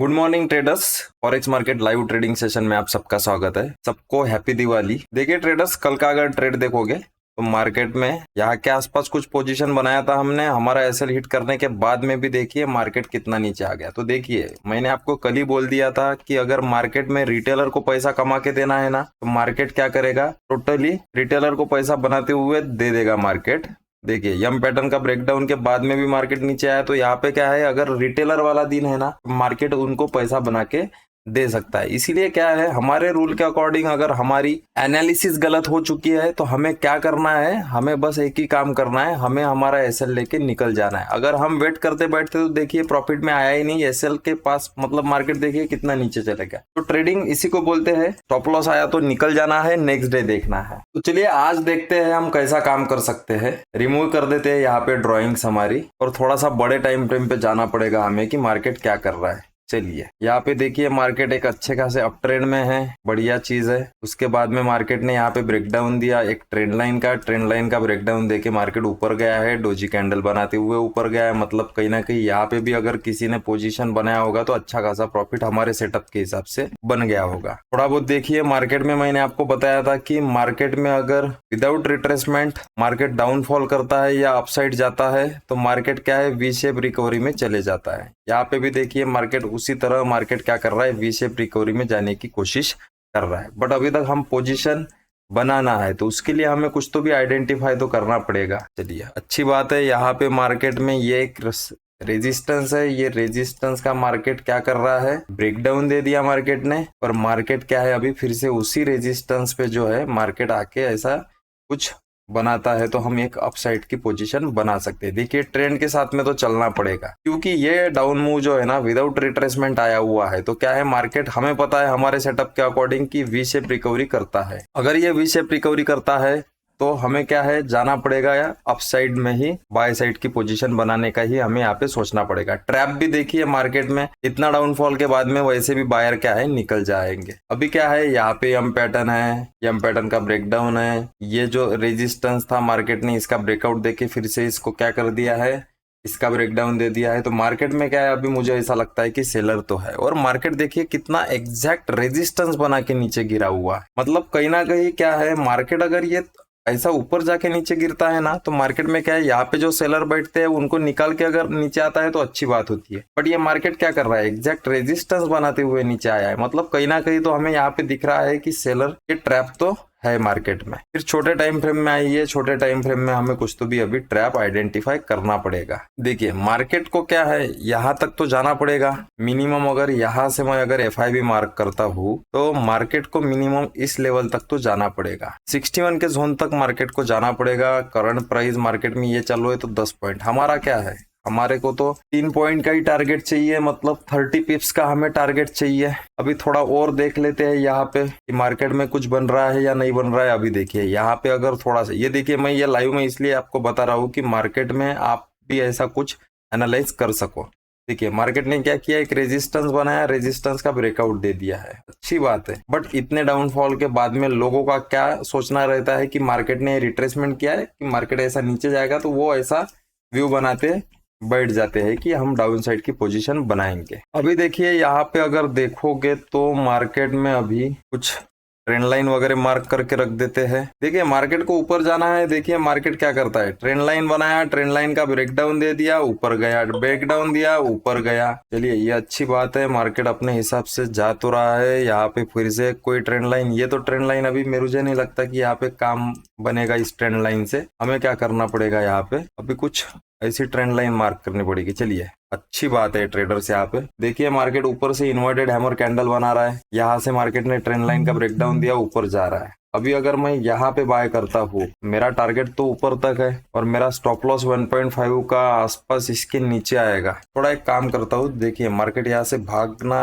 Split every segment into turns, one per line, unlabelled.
Good morning traders. Forex market live trading session में आप सबका स्वागत है। सबको हैप्पी दिवाली। देखिए ट्रेडर्स, कल का अगर ट्रेड देखोगे तो मार्केट में यहाँ के आसपास कुछ पोजीशन बनाया था हमने। हमारा एसएल हिट करने के बाद में भी देखिए मार्केट कितना नीचे आ गया। तो देखिए मैंने आपको कल ही बोल दिया था कि अगर मार्केट में रिटेलर को पैसा कमा के देना है ना, तो मार्केट क्या करेगा, टोटली रिटेलर को पैसा बनाते हुए दे देगा मार्केट। देखिए यम पैटर्न का ब्रेकडाउन के बाद में भी मार्केट नीचे आया, तो यहाँ पे क्या है, अगर रिटेलर वाला दिन है ना, मार्केट उनको पैसा बना के दे सकता है। इसीलिए क्या है, हमारे रूल के अकॉर्डिंग अगर हमारी एनालिसिस गलत हो चुकी है तो हमें क्या करना है, हमें बस एक ही काम करना है, हमें हमारा एसएल लेके निकल जाना है। अगर हम वेट करते बैठते तो देखिए प्रॉफिट में आया ही नहीं, एसएल के पास मतलब मार्केट देखिए कितना नीचे चले गया। तो ट्रेडिंग इसी को बोलते हैं, स्टॉप लॉस आया तो निकल जाना है, नेक्स्ट डे देखना है। तो चलिए आज देखते हैं हम कैसा काम कर सकते हैं। रिमूव कर देते हैं यहाँ पे ड्रॉइंग्स हमारी, और थोड़ा सा बड़े टाइम फ्रेम पे जाना पड़ेगा हमें कि मार्केट क्या कर रहा है। चलिए यहाँ पे देखिए मार्केट एक अच्छे खासे अप ट्रेंड में है, बढ़िया चीज है। उसके बाद में मार्केट ने यहाँ पे ब्रेकडाउन दिया, एक ट्रेंड लाइन का ब्रेकडाउन देके मार्केट ऊपर गया है, डोजी कैंडल बनाते हुए ऊपर गया है। मतलब कहीं ना कहीं यहाँ पे भी अगर किसी ने पोजीशन बनाया होगा तो अच्छा खासा प्रॉफिट हमारे सेटअप के हिसाब से बन गया होगा। थोड़ा बहुत देखिए मार्केट में मैंने आपको बताया था कि मार्केट में अगर विदाउट रिट्रेसमेंट मार्केट डाउनफॉल करता है या अपसाइड जाता है तो मार्केट क्या है, वी शेप रिकवरी में चले जाता है। यहाँ पे भी देखिए मार्केट उसी तरह मार्केट क्या कर रहा है, वी शेप रिकवरी में जाने की कोशिश कर रहा है। बट अभी तक हम पोजीशन बनाना है तो उसके लिए हमें कुछ तो भी आइडेंटिफाई तो करना पड़ेगा। चलिए अच्छी बात है, यहाँ पे मार्केट में ये एक रेजिस्टेंस है, ये रेजिस्टेंस का मार्केट क्या कर रहा है, ब्रेकडाउन दे दिया मार्केट ने। और मार्केट क्या है, अभी फिर से उसी रेजिस्टेंस पे जो है मार्केट आके ऐसा कुछ बनाता है तो हम एक अपसाइड की पोजीशन बना सकते हैं। देखिए ट्रेंड के साथ में तो चलना पड़ेगा, क्योंकि ये डाउन मूव जो है ना विदाउट रिट्रेसमेंट आया हुआ है। तो क्या है, मार्केट हमें पता है हमारे सेटअप के अकॉर्डिंग कि वी शेप रिकवरी करता है। अगर ये वी शेप रिकवरी करता है तो हमें क्या है, जाना पड़ेगा या अपसाइड में ही बाय साइड की पोजीशन बनाने का ही हमें यहाँ पे सोचना पड़ेगा। ट्रैप भी देखिए मार्केट में इतना डाउनफॉल के बाद में वैसे भी बायर क्या है, निकल जाएंगे। अभी क्या है, यहाँ पे यम पैटर्न है, यम पैटर्न का ब्रेकडाउन है। ये जो रेजिस्टेंस था मार्केट ने इसका ब्रेकआउट देके फिर से इसको क्या कर दिया है, इसका ब्रेकडाउन दे दिया है। तो मार्केट में क्या है, अभी मुझे ऐसा लगता है कि सेलर तो है। और मार्केट देखिए कितना एग्जैक्ट रेजिस्टेंस बना के नीचे गिरा हुआ है। मतलब कहीं ना कहीं क्या है, मार्केट अगर ये ऐसा ऊपर जाके नीचे गिरता है ना, तो मार्केट में क्या है, यहाँ पे जो सेलर बैठते हैं उनको निकाल के अगर नीचे आता है तो अच्छी बात होती है। बट ये मार्केट क्या कर रहा है, एग्जैक्ट रेजिस्टेंस बनाते हुए नीचे आया है। मतलब कहीं ना कहीं तो हमें यहाँ पे दिख रहा है कि सेलर के ट्रैप तो है मार्केट में। फिर छोटे टाइम फ्रेम में आइए, छोटे टाइम फ्रेम में हमें कुछ तो भी अभी ट्रैप आइडेंटिफाई करना पड़ेगा। देखिए मार्केट को क्या है, यहाँ तक तो जाना पड़ेगा मिनिमम। अगर यहाँ से मैं अगर FIB मार्क करता हूँ तो मार्केट को मिनिमम इस लेवल तक तो जाना पड़ेगा, 61 के जोन तक मार्केट को जाना पड़ेगा। करंट प्राइस मार्केट में ये चल रहा है तो 10 पॉइंट हमारा क्या है, हमारे को तो 3 पॉइंट का ही टारगेट चाहिए, मतलब 30 पिप्स का हमें टारगेट चाहिए। अभी थोड़ा और देख लेते हैं यहाँ पे कि मार्केट में कुछ बन रहा है या नहीं बन रहा है। अभी देखिए यहाँ पे अगर थोड़ा सा, ये देखिए मैं ये लाइव में इसलिए आपको बता रहा हूँ कि मार्केट में आप भी ऐसा कुछ एनालाइज कर सको। देखिए मार्केट ने क्या किया, एक रेजिस्टेंस बनाया, रेजिस्टेंस का ब्रेकआउट दे दिया है, अच्छी बात है। बट इतने डाउनफॉल के बाद में लोगों का क्या सोचना रहता है कि मार्केट ने रिट्रेसमेंट किया है, कि मार्केट ऐसा नीचे जाएगा, तो वो ऐसा व्यू बनाते बैठ जाते हैं कि हम डाउन साइड की पोजीशन बनाएंगे। अभी देखिए यहाँ पे अगर देखोगे तो मार्केट में अभी कुछ ट्रेंड लाइन वगैरह मार्क करके रख देते हैं। देखिए मार्केट को ऊपर जाना है, देखिए मार्केट क्या करता है, ट्रेंड लाइन बनाया, ट्रेंड लाइन का ब्रेकडाउन दे दिया, ऊपर गया, ब्रेकडाउन दिया, ऊपर गया। चलिए ये अच्छी बात है, मार्केट अपने हिसाब से जा तो रहा है। यहाँ पे फिर से कोई ट्रेंड लाइन, ये तो ट्रेंड लाइन अभी मुझे नहीं लगता कि यहाँ पे काम बनेगा। इस ट्रेंड लाइन से हमें क्या करना पड़ेगा, यहाँ पे अभी कुछ ऐसी ट्रेंड लाइन मार्क करनी पड़ेगी। चलिए अच्छी बात है ट्रेडर्स, यहाँ पे देखिए मार्केट ऊपर से इन्वर्टेड हैमर कैंडल बना रहा है, यहाँ से मार्केट ने ट्रेंड लाइन का ब्रेकडाउन दिया, ऊपर जा रहा है। अभी अगर मैं यहाँ पे बाय करता हूँ, मेरा टारगेट तो ऊपर तक है और मेरा स्टॉप लॉस 1.5 का आसपास इसके नीचे आएगा। थोड़ा एक काम करता हूँ, देखिए मार्केट यहाँ से भागना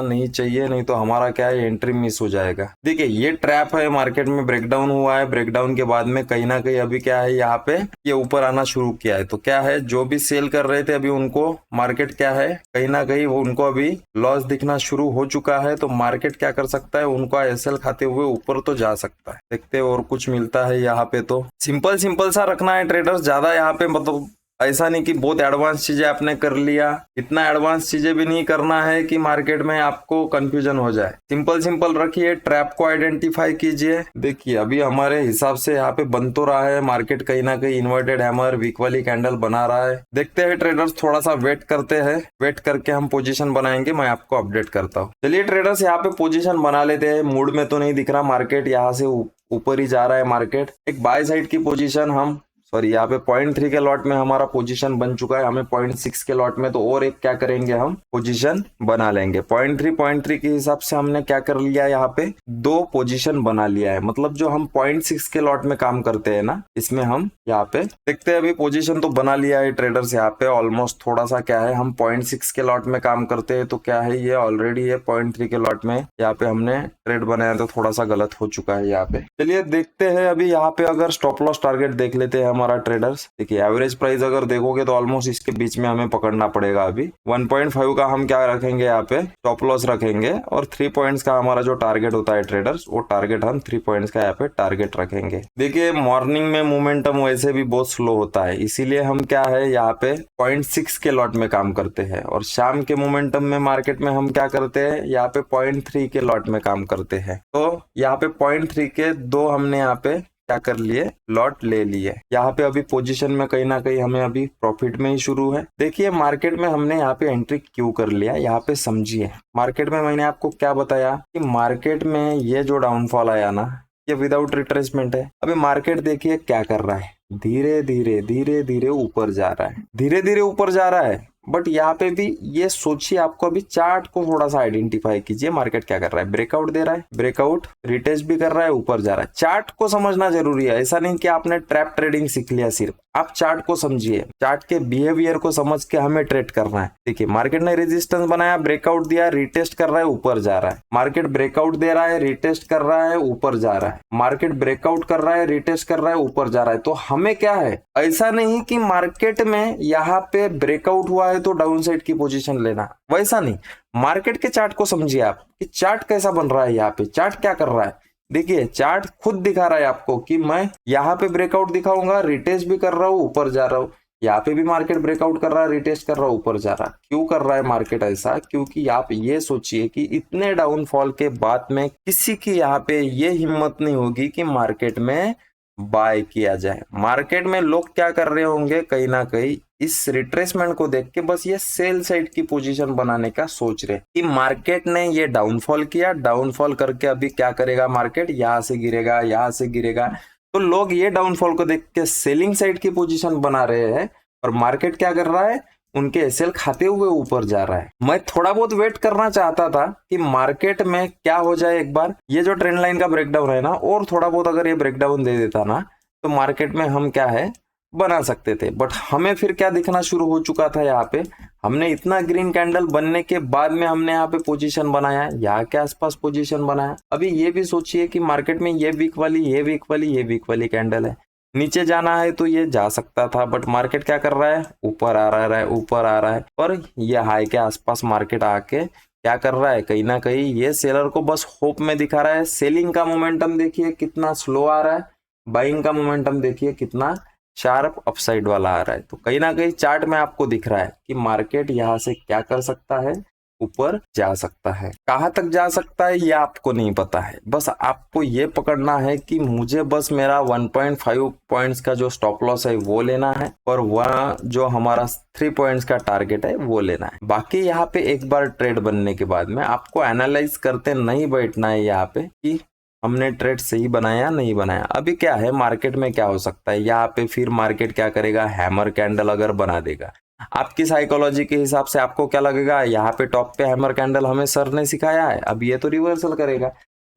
नहीं चाहिए, नहीं तो हमारा क्या है, एंट्री मिस हो जाएगा। देखिए ये ट्रैप है, मार्केट में ब्रेकडाउन हुआ है, ब्रेकडाउन के बाद में कहीं ना कहीं अभी क्या है, यहाँ पे ये ऊपर आना शुरू किया है। तो क्या है, जो भी सेल कर रहे थे अभी उनको मार्केट क्या है, कहीं ना कहीं उनको अभी लॉस दिखना शुरू हो चुका है। तो मार्केट क्या कर सकता है, उनको एसएल खाते हुए ऊपर तो जा सकता है। देखते हैं और कुछ मिलता है यहाँ पे। तो सिंपल सा रखना है ट्रेडर्स, ज्यादा यहाँ पे मतलब ऐसा नहीं कि बहुत एडवांस चीजें आपने कर लिया, इतना एडवांस चीजें भी नहीं करना है कि मार्केट में आपको कंफ्यूजन हो जाए। सिंपल सिंपल रखिए, ट्रैप को आइडेंटिफाई कीजिए। देखिए अभी हमारे हिसाब से यहाँ पे बन तो रहा है मार्केट, कहीं ना कहीं इन्वर्टेड हैमर वीक वाली कैंडल बना रहा है। देखते हैं ट्रेडर्स, थोड़ा सा वेट करते हैं, वेट करके हम पोजीशन बनाएंगे, मैं आपको अपडेट करता हूँ। चलिए ट्रेडर्स यहाँ पे पोजीशन बना लेते हैं। मूड में तो नहीं दिख रहा मार्केट, यहाँ से ऊपर ही जा रहा है मार्केट। एक बाय साइड की पोजीशन हम यहाँ पे 0.3 के लॉट में हमारा पोजीशन बन चुका है, हमें 0.6 के लॉट में तो और एक क्या करेंगे, हम पोजीशन बना लेंगे। 0.3 के हिसाब से हमने क्या कर लिया, यहाँ पे 2 पोजीशन बना लिया है। मतलब जो हम 0.6 के लॉट में काम करते हैं ना, इसमें हम यहाँ पे देखते हैं अभी पोजीशन तो बना लिया है ट्रेडर्स। यहाँ पे ऑलमोस्ट थोड़ा सा क्या है, हम 0.6 के लॉट में काम करते हैं तो क्या है, ये ऑलरेडी है 0.3 के लॉट में यहाँ पे हमने ट्रेड बनाया तो थोड़ा सा गलत हो चुका है यहाँ पे। चलिए देखते हैं अभी यहाँ पे अगर स्टॉप लॉस टारगेट देख लेते हैं हमारा ट्रेडर्स। देखिए एवरेज प्राइस अगर देखोगे तो ऑलमोस्ट इसके बीच में हमें पकड़ना पड़ेगा। अभी 1.5 का हम क्या रखेंगे, यहाँ पे स्टॉप लॉस रखेंगे और 3 पॉइंट्स का हमारा जो टारगेट होता है ट्रेडर्स, वो टारगेट हम 3 पॉइंट्स का यहाँ पे टारगेट रखेंगे। देखिए मॉर्निंग में मोमेंटम वैसे भी बहुत स्लो होता है, इसीलिए हम क्या है यहाँ पे 0.6 के लॉट में काम करते हैं और शाम के मोमेंटम में मार्केट में हम क्या करते हैं, यहाँ पे 0.3 के लॉट में काम करते हैं। तो यहाँ पे 0.3 के 2 हमने यहाँ पे क्या कर लिए, लॉट ले लिए। यहाँ पे अभी पोजीशन में कहीं ना कहीं हमें अभी प्रॉफिट में ही शुरू है। देखिए मार्केट में हमने यहाँ पे एंट्री क्यों कर लिया, यहाँ पे समझिए। मार्केट में मैंने आपको क्या बताया कि मार्केट में ये जो डाउनफॉल आया ना, ये विदाउट रिट्रेसमेंट है। अभी मार्केट देखिए क्या कर रहा है, धीरे धीरे ऊपर जा रहा है, धीरे धीरे ऊपर जा रहा है। बट यहाँ पे भी ये सोचिए, आपको अभी चार्ट को थोड़ा सा आइडेंटिफाई कीजिए, मार्केट क्या कर रहा है, ब्रेकआउट दे रहा है, ब्रेकआउट रिटेस्ट भी कर रहा है, ऊपर जा रहा है। चार्ट को समझना जरूरी है, ऐसा नहीं कि आपने ट्रैप ट्रेडिंग सीख लिया, सिर्फ आप चार्ट को समझिए, चार्ट के बिहेवियर को समझ के हमें ट्रेड करना है। देखिए मार्केट ने रेजिस्टेंस बनाया, ब्रेकआउट दिया, रिटेस्ट कर रहा है, ऊपर जा रहा है। मार्केट ब्रेकआउट दे रहा है, रिटेस्ट कर रहा है, ऊपर जा रहा है। मार्केट ब्रेकआउट कर रहा है, रिटेस्ट कर रहा है, ऊपर जा रहा है। तो हमें क्या है, ऐसा नहीं कि मार्केट में यहाँ पे ब्रेकआउट हुआ है तो डाउन साइड की पोजीशन लेना, वैसा नहीं। मार्केट के चार्ट को समझिए आप कि चार्ट कैसा बन रहा है, यहाँ पे चार्ट क्या कर रहा है। देखिए चार्ट खुद दिखा रहा है आपको कि मैं यहाँ पे ब्रेकआउट दिखाऊंगा, रिटेस्ट भी कर रहा हूँ, ऊपर जा रहा हूँ। यहाँ पे भी मार्केट ब्रेकआउट कर रहा है, रिटेस्ट कर रहा है, ऊपर जा रहा है। क्यों कर रहा है मार्केट ऐसा, क्योंकि आप ये सोचिए कि इतने डाउनफॉल के बाद में किसी की यहाँ पे ये हिम्मत नहीं होगी कि मार्केट में बाय किया जाए। मार्केट में लोग क्या कर रहे होंगे, कहीं ना कहीं इस रिट्रेसमेंट को देख के बस ये सेल साइड की पोजीशन बनाने का सोच रहे कि मार्केट ने ये डाउनफॉल किया, डाउनफॉल करके अभी क्या करेगा मार्केट, यहाँ से गिरेगा, यहाँ से गिरेगा। तो लोग ये डाउनफॉल को देख के सेलिंग साइड की पोजीशन बना रहे हैं और मार्केट क्या कर रहा है, उनके एसएल खाते हुए ऊपर जा रहा है। मैं थोड़ा बहुत वेट करना चाहता था कि मार्केट में क्या हो जाए, एक बार ये जो ट्रेंड लाइन का ब्रेकडाउन है ना, और थोड़ा बहुत अगर ये ब्रेकडाउन दे देता ना, तो मार्केट में हम क्या है बना सकते थे। बट हमें फिर क्या दिखना शुरू हो चुका था, यहाँ पे हमने इतना ग्रीन कैंडल बनने के बाद में हमने यहाँ पे पोजीशन बनाया, यहाँ के आसपास पोजीशन बनाया। अभी ये भी सोचिए कि मार्केट में ये वीक वाली, ये वीक वाली, ये वीक वाली कैंडल है, नीचे जाना है तो ये जा सकता था, बट मार्केट क्या कर रहा है, ऊपर आ रहा है, ऊपर आ रहा है। और ये हाई के आसपास मार्केट आके क्या कर रहा है, कहीं ना कहीं ये सेलर को बस होप में दिखा रहा है। सेलिंग का मोमेंटम देखिए कितना स्लो आ रहा है, बाइंग का मोमेंटम देखिए कितना शार्प अपसाइड वाला आ रहा है। तो कहीं ना कहीं चार्ट में आपको दिख रहा है कि मार्केट यहाँ से क्या कर सकता है, ऊपर जा सकता है। कहाँ तक जा सकता है ये आपको नहीं पता है, बस आपको ये पकड़ना है कि मुझे बस मेरा 1.5 पॉइंट्स का जो स्टॉप लॉस है वो लेना है और वह जो हमारा 3 पॉइंट्स का टारगेट है वो लेना है। बाकी यहाँ पे एक बार ट्रेड बनने के बाद में आपको एनालाइज करते नहीं बैठना है यहाँ पे कि हमने ट्रेड सही बनाया नहीं बनाया। अभी क्या है मार्केट में क्या हो सकता है, यहाँ पे फिर मार्केट क्या करेगा, हैमर कैंडल अगर बना देगा, आपकी साइकोलॉजी के हिसाब से आपको क्या लगेगा, यहाँ पे टॉप पे हैमर कैंडल हमें सर ने सिखाया है, अब ये तो रिवर्सल करेगा।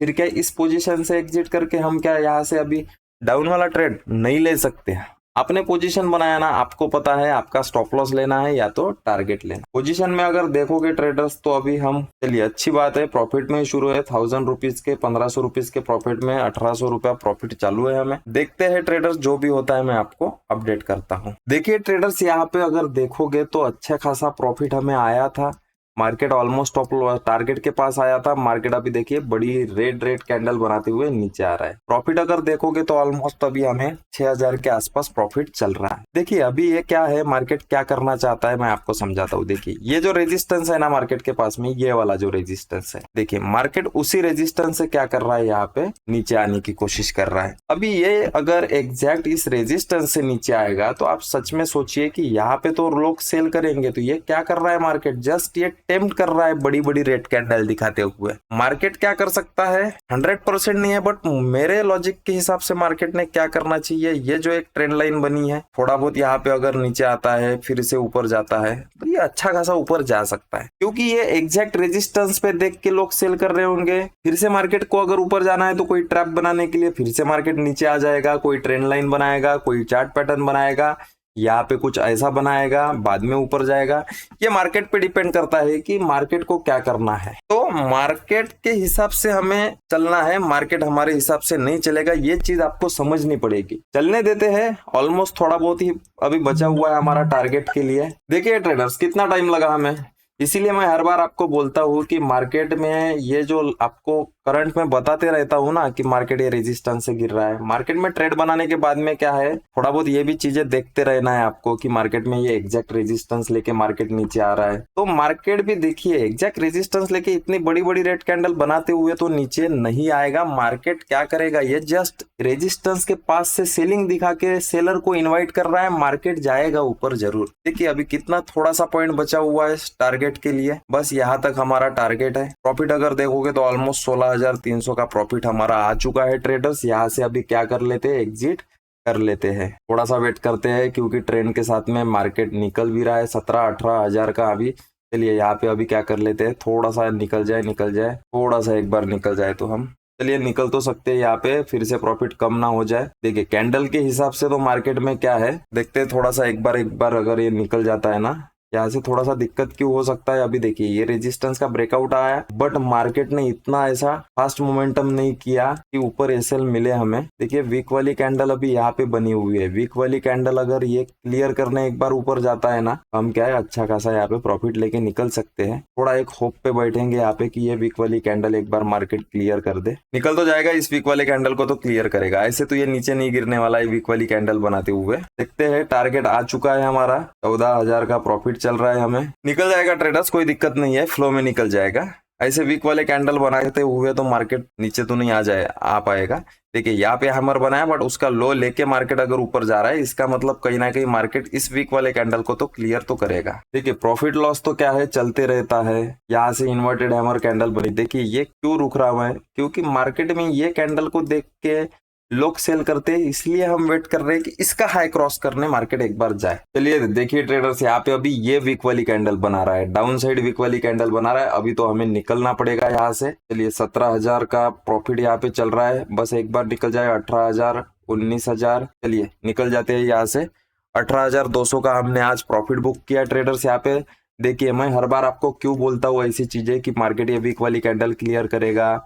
फिर क्या इस पोजीशन से एग्जिट करके हम क्या यहाँ से अभी डाउन वाला ट्रेड नहीं ले सकते। आपने पोजीशन बनाया ना, आपको पता है आपका स्टॉप लॉस लेना है या तो टारगेट लेना। पोजीशन में अगर देखोगे ट्रेडर्स तो अभी हम, चलिए अच्छी बात है, प्रॉफिट में ही शुरू है। 1000 रुपीज के 1500 रुपीज के प्रॉफिट में 1800 रुपया प्रॉफिट चालू है हमें। देखते हैं ट्रेडर्स, जो भी होता है मैं आपको अपडेट करता हूँ। देखिए ट्रेडर्स यहाँ पे अगर देखोगे तो अच्छा खासा प्रॉफिट हमें आया था, मार्केट ऑलमोस्ट टारगेट के पास आया था। मार्केट अभी देखिए बड़ी रेड कैंडल बनाते हुए नीचे आ रहा है। प्रॉफिट अगर देखोगे तो ऑलमोस्ट अभी हमें 6000 के आसपास प्रॉफिट चल रहा है। देखिए अभी ये क्या है, मार्केट क्या करना चाहता है मैं आपको समझाता हूँ। देखिए ये जो रेजिस्टेंस है ना मार्केट के पास में, ये वाला जो रेजिस्टेंस है, देखिए मार्केट उसी रेजिस्टेंस से क्या कर रहा है, यहाँ पे नीचे आने की कोशिश कर रहा है। अभी ये अगर एग्जैक्ट इस रेजिस्टेंस से नीचे आएगा तो आप सच में सोचिए कि यहाँ पे तो लोग सेल करेंगे। तो ये क्या कर रहा है, मार्केट जस्ट ये टेम्प्ट कर रहा है बड़ी बड़ी रेड कैंडल दिखाते हुए। मार्केट क्या कर सकता है 100% नहीं है, बट मेरे लॉजिक के हिसाब से मार्केट ने क्या करना चाहिए, ये जो एक ट्रेंड लाइन बनी है, थोड़ा बहुत यहाँ पे अगर नीचे आता है फिर से ऊपर जाता है तो ये अच्छा खासा ऊपर जा सकता है, क्योंकि ये एग्जैक्ट रेजिस्टेंस पे देख के लोग सेल कर रहे होंगे। फिर से मार्केट को अगर ऊपर जाना है तो कोई ट्रैप बनाने के लिए फिर से मार्केट नीचे आ जाएगा, कोई ट्रेंड लाइन बनाएगा, कोई चार्ट पैटर्न बनाएगा, यहाँ पे कुछ ऐसा बनाएगा, बाद में ऊपर जाएगा। ये मार्केट पे डिपेंड करता है कि मार्केट को क्या करना है। तो मार्केट के हिसाब से हमें चलना है, मार्केट हमारे हिसाब से नहीं चलेगा, ये चीज आपको समझनी पड़ेगी। चलने देते हैं, ऑलमोस्ट थोड़ा बहुत ही अभी बचा हुआ है हमारा टारगेट के लिए। देखिए ट्रेडर्स कितना टाइम लगा हमें, इसीलिए मैं हर बार आपको बोलता हूँ कि मार्केट में ये जो आपको करंट में बताते रहता हूँ ना कि मार्केट ये रेजिस्टेंस से गिर रहा है, मार्केट में ट्रेड बनाने के बाद में क्या है, थोड़ा बहुत ये भी चीजें देखते रहना है आपको कि मार्केट में ये एग्जैक्ट रेजिस्टेंस लेके मार्केट नीचे आ रहा है। तो मार्केट भी देखिए एग्जैक्ट रेजिस्टेंस लेके इतनी बड़ी बड़ी रेड कैंडल बनाते हुए तो नीचे नहीं आएगा। मार्केट क्या करेगा, ये जस्ट रेजिस्टेंस के पास से सेलिंग दिखा के सेलर को इन्वाइट कर रहा है, मार्केट जाएगा ऊपर जरूर। देखिए अभी कितना थोड़ा सा पॉइंट बचा हुआ है टारगेट के लिए, बस यहाँ तक हमारा टारगेट है। प्रॉफिट अगर देखोगे तो ऑलमोस्ट 16,300 का प्रॉफिट हमारा आ चुका है। ट्रेडर्स यहाँ से अभी क्या कर लेते हैं, एग्जिट कर लेते हैं, थोड़ा सा वेट करते हैं क्योंकि ट्रेंड के साथ में मार्केट निकल भी रहा है 17-18 हजार का अभी। चलिए यहाँ पे अभी क्या कर लेते हैं, थोड़ा सा निकल जाए, थोड़ा सा एक बार निकल जाए तो हम चलिए निकल तो सकते हैं यहाँ पे, फिर से प्रॉफिट कम ना हो जाए। देखिए कैंडल के हिसाब से तो मार्केट में क्या है देखते हैं, थोड़ा सा एक बार अगर ये निकल जाता है ना, यहाँ से थोड़ा सा दिक्कत क्यों हो सकता है। अभी देखिए ये रेजिस्टेंस का ब्रेकआउट आया, बट मार्केट ने इतना ऐसा फास्ट मोमेंटम नहीं किया कि ऊपर एसएल मिले हमें। देखिए वीक वाली कैंडल अभी यहाँ पे बनी हुई है, वीक वाली कैंडल अगर ये क्लियर करने एक बार ऊपर जाता है ना, हम क्या है अच्छा खासा यहाँ पे प्रॉफिट लेके निकल सकते हैं। थोड़ा एक होप पे बैठेंगे यहाँ पे कि ये वीक वाली कैंडल एक बार मार्केट क्लियर कर दे, निकल तो जाएगा इस वीक वाले कैंडल को तो क्लियर करेगा, ऐसे तो ये नीचे नहीं गिरने वाला है वीक वाली कैंडल बनाते हुए। देखते हैं टारगेट आ चुका है हमारा, 14,000 का प्रॉफिट चल रहा है, हमें निकल जाएगा ट्रेडर्स, कोई दिक्कत नहीं है, फ्लो में निकल जाएगा। ऐसे वीक वाले कैंडल बनाते हुए तो मार्केट नीचे तो नहीं आ पाएगा। देखिए यहाँ पे हैमर बनाया, बट उसका लो लेके मार्केट अगर ऊपर जा रहा है, इसका मतलब कहीं ना कहीं मार्केट इस वीक वाले कैंडल को तो क्लियर तो करेगा। देखिए प्रॉफिट लॉस तो क्या है चलते रहता है। यहाँ से इन्वर्टेड हैमर कैंडल बनी, देखिए ये क्यों रुक रहा है, क्योंकि मार्केट में ये कैंडल को देख के लोग सेल करते हैं, इसलिए हम वेट कर रहे हैं कि इसका हाई क्रॉस करने मार्केट एक बार जाए। चलिए देखिए ट्रेडर्स यहाँ पे अभी ये वीक वाली कैंडल बना रहा है, डाउन साइड वीक वाली कैंडल बना रहा है, अभी तो हमें निकलना पड़ेगा यहाँ से। चलिए 17,000 का प्रॉफिट यहाँ पे चल रहा है, बस एक बार निकल जाए 18,000 19,000, चलिए निकल जाते हैं यहाँ से। 18,200 का हमने आज प्रॉफिट बुक किया ट्रेडर्स यहाँ पे। देखिए मैं हर बार आपको क्यों बोलता हूँ ऐसी चीजें कि मार्केट ये वीक वाली कैंडल क्लियर करेगा,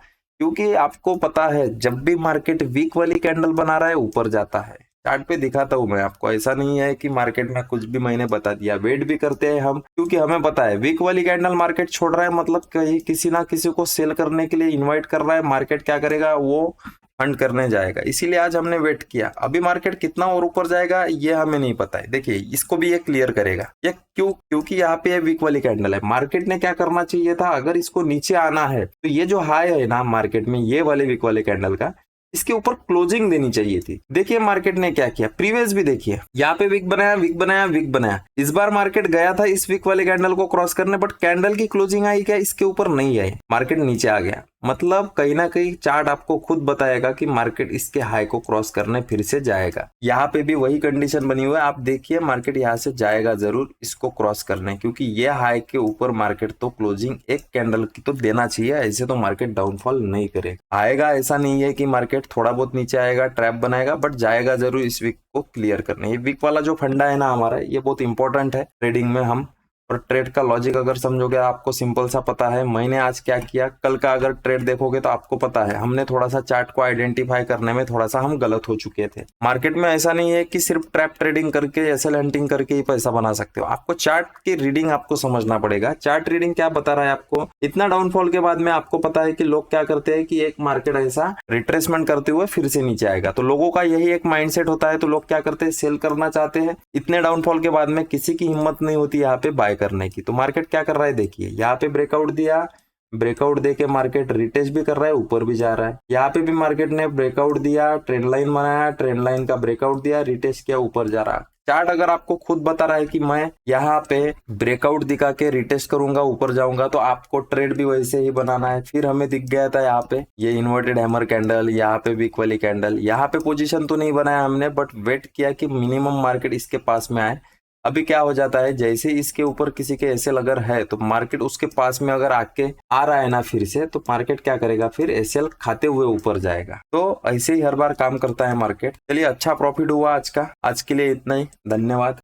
क्योंकि आपको पता है जब भी मार्केट वीक वाली कैंडल बना रहा है ऊपर जाता है। चार्ट पे दिखाता हूं मैं आपको, ऐसा नहीं है कि मार्केट में कुछ भी मैंने बता दिया, वेट भी करते हैं हम, क्योंकि हमें पता है वीक वाली कैंडल मार्केट छोड़ रहा है मतलब कहीं किसी ना किसी को सेल करने के लिए इन्वाइट कर रहा है। मार्केट क्या करेगा, वो फंड करने जाएगा, इसीलिए आज हमने वेट किया। अभी मार्केट कितना और ऊपर जाएगा ये हमें नहीं पता है। देखिए इसको भी ये क्लियर करेगा, ये क्यों, क्योंकि यहाँ पे वीक वाली कैंडल है। मार्केट ने क्या करना चाहिए था, अगर इसको नीचे आना है तो ये जो हाई है ना मार्केट में ये वाले वीक वाले कैंडल का, इसके ऊपर क्लोजिंग देनी चाहिए थी। देखिए मार्केट ने क्या किया, प्रीवियस भी देखिए यहाँ पे वीक बनाया, वीक बनाया, वीक बनाया। इस बार मार्केट गया था इस वीक वाले कैंडल को क्रॉस करने, बट कैंडल की क्लोजिंग आई क्या, इसके ऊपर नहीं आई, मार्केट नीचे आ गया। मतलब कहीं ना कहीं चार्ट आपको खुद बताएगा कि मार्केट इसके हाई को क्रॉस करने फिर से जाएगा। यहाँ पे भी वही कंडीशन बनी हुई है, आप देखिए मार्केट यहाँ से जाएगा जरूर इसको क्रॉस करने, क्योंकि ये हाई के ऊपर मार्केट तो क्लोजिंग एक कैंडल की तो देना चाहिए, ऐसे तो मार्केट डाउनफॉल नहीं करेगा। आएगा ऐसा नहीं है कि मार्केट थोड़ा बहुत नीचे आएगा ट्रैप बनाएगा, बट जाएगा जरूर इस वीक को क्लियर करने। ये वीक वाला जो फंडा है ना हमारा, ये बहुत इंपॉर्टेंट है ट्रेडिंग में। हम और ट्रेड का लॉजिक अगर समझोगे आपको सिंपल सा पता है। मैंने आज क्या किया, कल का अगर ट्रेड देखोगे तो आपको पता है हमने थोड़ा सा चार्ट को आइडेंटिफाई करने में थोड़ा सा हम गलत हो चुके थे। मार्केट में ऐसा नहीं है कि सिर्फ ट्रैप ट्रेडिंग करके एसएल हंटिंग करके ही पैसा बना सकते हो। आपको चार्ट की रीडिंग आपको समझना पड़ेगा। चार्ट रीडिंग क्या बता रहा है आपको, इतना डाउनफॉल के बाद में आपको पता है कि लोग क्या करते हैं कि एक मार्केट ऐसा रिट्रेसमेंट करते हुए फिर से नीचे आएगा, तो लोगों का यही एक माइंडसेट होता है। तो लोग क्या करते हैं, सेल करना चाहते हैं। इतने डाउनफॉल के बाद में किसी की हिम्मत नहीं होती यहाँ पे बाय करने की। तो मार्केट क्या कर रहा है, देखिए यहाँ पे ब्रेकआउट दिया, ब्रेकआउट देके मार्केट रिटेस्ट भी कर रहा है, ऊपर भी जा रहा है। यहाँ पे भी मार्केट ने ब्रेकआउट दिया, ट्रेंड लाइन बनाया, ट्रेंड लाइन का ब्रेकआउट दिया, रिटेस्ट किया, ऊपर जा रहा है। चार्ट अगर आपको खुद बता रहा है कि मैं यहाँ पे ब्रेकआउट दिखा के रिटेस्ट करूंगा, ऊपर जाऊंगा, तो आपको ट्रेड भी वैसे ही बनाना है। फिर हमें दिख गया था यहाँ पे ये इन्वर्टेड हैमर कैंडल, यहाँ पे वीक वाली कैंडल। यहाँ पे पोजीशन तो नहीं बनाया हमने, बट वेट किया कि मिनिमम मार्केट इसके पास में आए। अभी क्या हो जाता है, जैसे इसके ऊपर किसी के एसएल अगर है तो मार्केट उसके पास में अगर आके आ रहा है ना फिर से, तो मार्केट क्या करेगा, फिर एसएल खाते हुए ऊपर जाएगा। तो ऐसे ही हर बार काम करता है मार्केट। चलिए, अच्छा प्रॉफिट हुआ आज का। आज के लिए इतना ही, धन्यवाद।